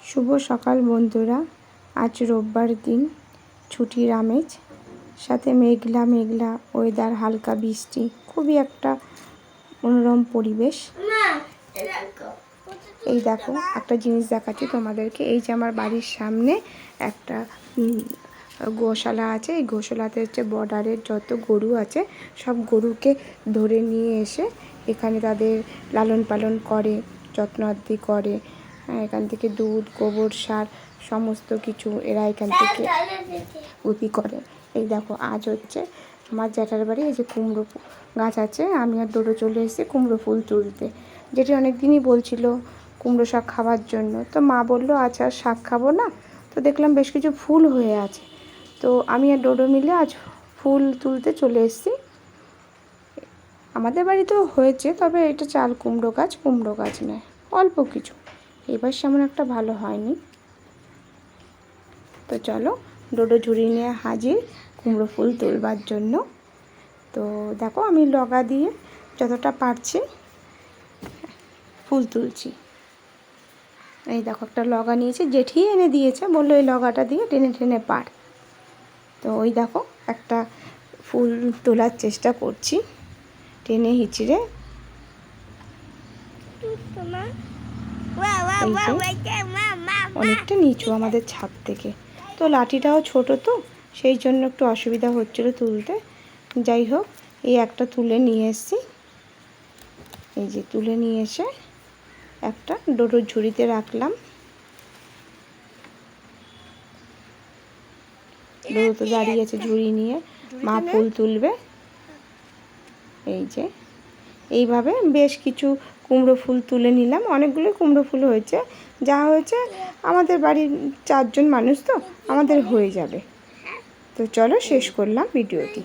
শুভ সকাল বন্ধুরা। আজ রোববার দিন, ছুটির আমেজ, সাথে মেঘলা মেঘলা ওয়েদার, হালকা বৃষ্টি, খুবই একটা মনোরম পরিবেশ। এই দেখো একটা জিনিস দেখাচ্ছি তোমাদেরকে। এই যে আমার বাড়ির সামনে একটা গোশালা আছে। এই গোশালাতে হচ্ছে বর্ডারের যত গরু আছে সব গরুকে ধরে নিয়ে এসে এখানে তাদের লালন পালন করে, যত্ন আত্তি করে। এখান থেকে দুধ, গোবর সার সমস্ত কিছু এরা এখান থেকে উৎপত্তি করে। এই দেখো আজ হচ্ছে আমার জ্যাঠার বাড়ি। এই যে কুমড়ো গাছ আছে, আমি আর ডোডো চলে এসেছি কুমড়ো ফুল তুলতে। যেটি অনেক দিনই বলছিল কুমড়ো শাক খাওয়ার জন্য। তো মা বললো আচ্ছা শাক খাবো না, তো দেখলাম বেশ কিছু ফুল হয়ে আছে। তো আমি আর ডোডো মিলে আজ ফুল তুলতে চলে এসেছি। আমাদের বাড়িতেও হয়েছে, তবে এটা চাল কুমড়ো গাছ নয়, অল্প কিছু। এবার সেমন একটা ভালো হয়নি। তো চলো, ডোডো ঝুড়ি নিয়ে হাজির কুমড়ো ফুল তুলবার জন্য। তো দেখো আমি লগা দিয়ে যতটা পারছি ফুল তুলছি। এই দেখো একটা লগা নিয়েছে, জেঠি এনে দিয়েছে, বললো এই লগাটা দিয়ে টেনে টেনে পার। তো ওই দেখো একটা ফুল তোলার চেষ্টা করছি টেনে হিচড়ে। অনেকটা নিচু আমাদের ছাদ থেকে, তো লাঠিটাও ছোট, তো সেই জন্য একটু অসুবিধা হচ্ছিলো তুলতে। যাই হোক, এই একটা তুলে নিয়ে এসেছি। এই যে তুলে নিয়ে এসে একটা ডোডোর ঝুড়িতে রাখলাম। ডোডো তো দাঁড়িয়ে আছে ঝুড়ি নিয়ে, মা ফুল তুলবে। এই যে এইভাবে বেশ কিছু কুমড়ো ফুল তুলে নিলাম। অনেকগুলো কুমড়ো ফুল হয়েছে, যা হয়েছে আমাদের বাড়ির 4 জন মানুষ, তো আমাদের হয়ে যাবে। তো চলো শেষ করলাম ভিডিওটি।